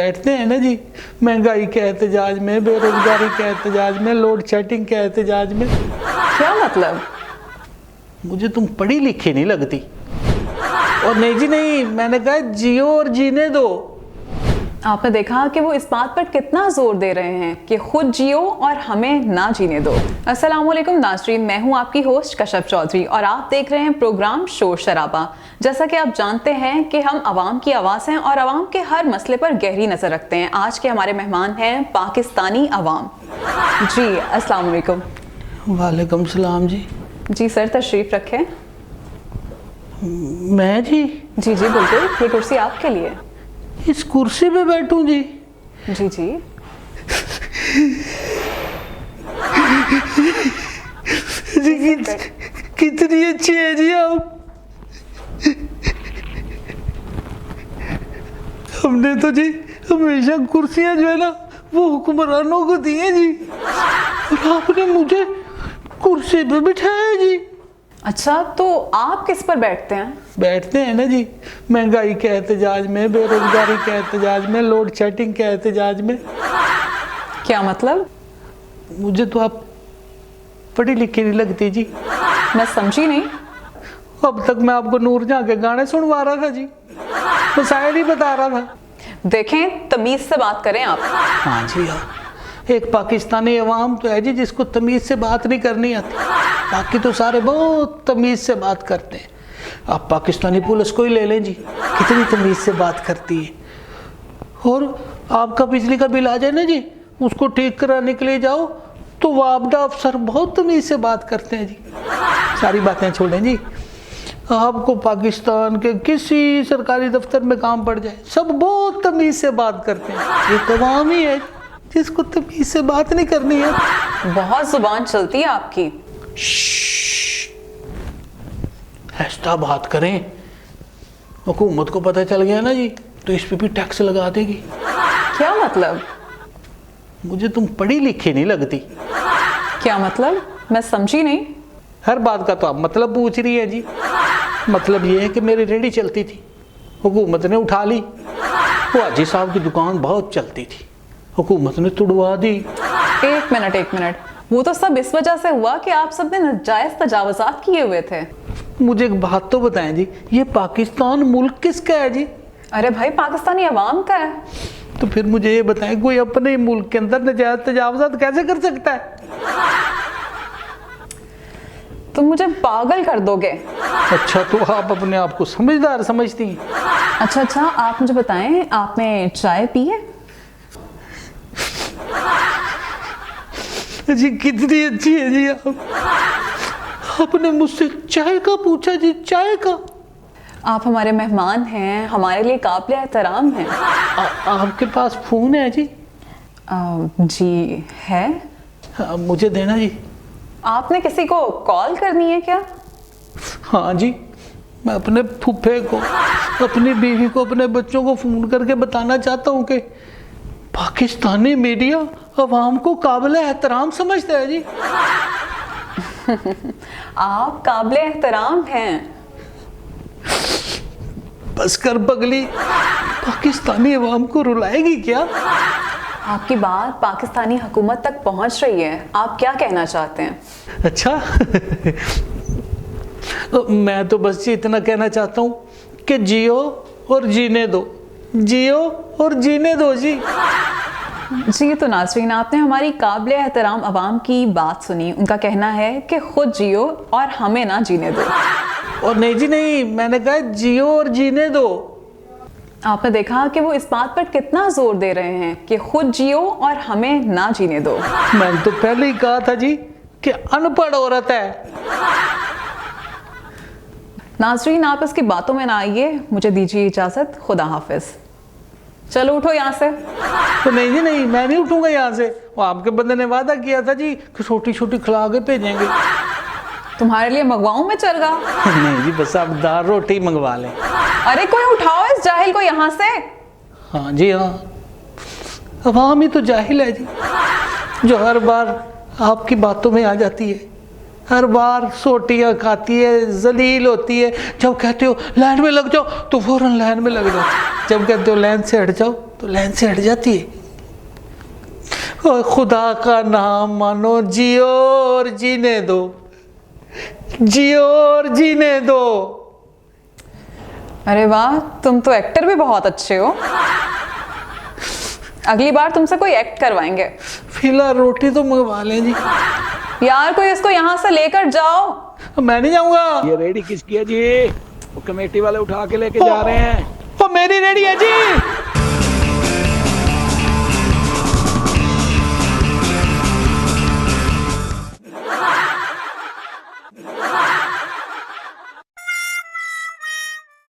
बैठते हैं ना जी, महंगाई के एहतजाज में, बेरोजगारी के एहतजाज में, लोड शेडिंग के एहतजाज में। क्या मतलब? मुझे तुम पढ़ी लिखी नहीं लगती। और नहीं जी नहीं, मैंने कहा जियो और जीने दो। आपने देखा कि वो इस बात पर कितना जोर दे रहे हैं कि खुद जियो और हमें ना जीने दो। अस्सलाम वालेकुम नाज़रीन, मैं हूं आपकी होस्ट कशफ चौधरी और आप देख रहे हैं प्रोग्राम शोर शराबा। जैसा कि आप जानते हैं कि हम आवाम की आवाज़ हैं और आवाम के हर मसले पर गहरी नज़र रखते हैं। आज के हमारे मेहमान हैं पाकिस्तानी आवाम। जी अस्सलाम वालेकुम। वालेकुम सलाम जी। जी सर, तशरीफ़ रखें। मैं जी? जी जी बिल्कुल, ये कुर्सी आपके लिए। इस कुर्सी पे बैठूं जी? जी जी। जी कितनी अच्छी है जी आप। हमने तो जी हमेशा कुर्सियां जो है ना वो हुक्मरानों को दी हैं जी, और आपने मुझे कुर्सी पे बिठाया जी। अच्छा, तो आप किस पर बैठते हैं? बैठते हैं ना जी, महंगाई के एहतजाज में, बेरोजगारी के एहतजाज में, लोड शेडिंग के एहतजाज में। क्या मतलब? मुझे तो आप पढ़ी लिखी नहीं लगती जी। मैं समझी नहीं। अब तक मैं आपको नूरजहां के गाने सुनवा रहा था जी, तो शायद ही बता रहा था। देखें, तमीज से बात करें आप। हाँ जी हाँ, एक पाकिस्तानी अवाम तो है जी जिसको तमीज से बात नहीं करनी आती, बाकी तो सारे बहुत तमीज से बात करते हैं। आप पाकिस्तानी पुलिस को ही ले लें जी, कितनी तमीज से बात करती है। और आपका बिजली का बिल आ जाए ना जी, उसको ठीक कराने के लिए जाओ तो वापडा अफसर बहुत तमीज से बात करते हैं जी। सारी बातें छोड़ें जी, आपको पाकिस्तान के किसी सरकारी दफ्तर में काम पड़ जाए, सब बहुत तमीज से बात करते हैं। एक अवाम ही है जिसको तमीज से बात नहीं करनी है। बहुत जुबान चलती है आपकी। ऐसा बात करें, हुकूमत को पता चल गया ना जी तो इस पे भी टैक्स लगा देगी। क्या मतलब? मुझे तुम पढ़ी लिखी नहीं लगती। क्या मतलब? मैं समझी नहीं। हर बात का तो आप मतलब पूछ रही है जी। मतलब ये है कि मेरी रेडी चलती थी, हुकूमत ने उठा ली। वो हाजी साहब की दुकान बहुत चलती थी, हुकूमत ने तुड़वा दी। एक मिनट, वो तो सब इस वजह से हुआ कि आप सब ने नाजायज तजावुजात किए हुए थे। मुझे एक बात तो बताएं जी, ये पाकिस्तान मुल्क किसका है जी? अरे भाई, पाकिस्तानी अवाम का है। तो फिर मुझे ये बताएं, कोई अपने मुल्क के अंदर नाजायज तजावुजात कैसे कर सकता है? तुम मुझे पागल कर दोगे। अच्छा, तो आप अपने आप को समझदार समझती हैं? अच्छा, आप मुझे बताएं, आपने चाय पी है? जी कितनी अच्छी है जी आप। आपने मुझसे चाय का पूछा जी, चाय का? आप हमारे मेहमान हैं, हमारे लिए काबिल एहतराम हैं। आपके पास फोन है जी? जी है। मुझे देना जी। आपने किसी को कॉल करनी है क्या? हाँ जी, मैं अपने फूफे को, अपनी बीवी को, अपने बच्चों को फोन करके बताना चाहता हूँ कि पाकिस्तानी मीडिया अवाम को काबिल एहतराम समझता है जी। आप काबिल एहतराम हैं। बस कर पगली, पाकिस्तानी अवाम को रुलाएगी क्या? आपकी बात पाकिस्तानी हुकूमत तक पहुंच रही है, आप क्या कहना चाहते हैं? अच्छा मैं तो बस ये इतना कहना चाहता हूँ कि जियो और जीने दो, जियो और जीने दो जी। जी तो नाज़रीन, आपने हमारी काबिल एहतराम अवाम की बात सुनी। उनका कहना है कि खुद जियो और हमें ना जीने दो। और नहीं जी नहीं, मैंने कहा जियो और जीने दो। आपने देखा कि वो इस बात पर कितना जोर दे रहे हैं कि खुद जियो और हमें ना जीने दो। मैंने तो पहले ही कहा था जी कि अनपढ़ औरत है। नाज़रीन, आप इसकी बातों में ना आइए, मुझे दीजिए इजाज़त। खुदा हाफिज। चलो उठो यहाँ से। तो नहीं जी नहीं, मैं नहीं उठूंगा यहाँ से। वो आपके बंदे ने वादा किया था जी कि छोटी छोटी खिला के भेजेंगे। तुम्हारे लिए मंगवाऊं मैं चरगा? नहीं जी, बस आप दाल रोटी मंगवा लें। अरे कोई उठाओ इस जाहिल को यहाँ से। हाँ जी हाँ, अवाम ही तो जाहिल है जी, जो हर बार आपकी बातों में आ जाती है। हर बार सोटियां खाती है, जलील होती है। जब कहते हो लाइन में लग जाओ तो फौरन लाइन में लग जाती, जब कहते हो लाइन से हट जाओ तो लाइन से हट जाती है। और खुदा का नाम मानो, जियो और जीने दो, जियो और जीने दो। अरे वाह, तुम तो एक्टर भी बहुत अच्छे हो। अगली बार तुमसे कोई एक्ट करवाएंगे। फिलहाल रोटी तो मंगवा लें जी। यार कोई इसको यहाँ से लेकर जाओ। मैं नहीं जाऊंगा। ये रेडी किसकी है जी? वो कमेटी वाले उठा के लेके जा रहे हैं। वो मेरी रेडी है जी।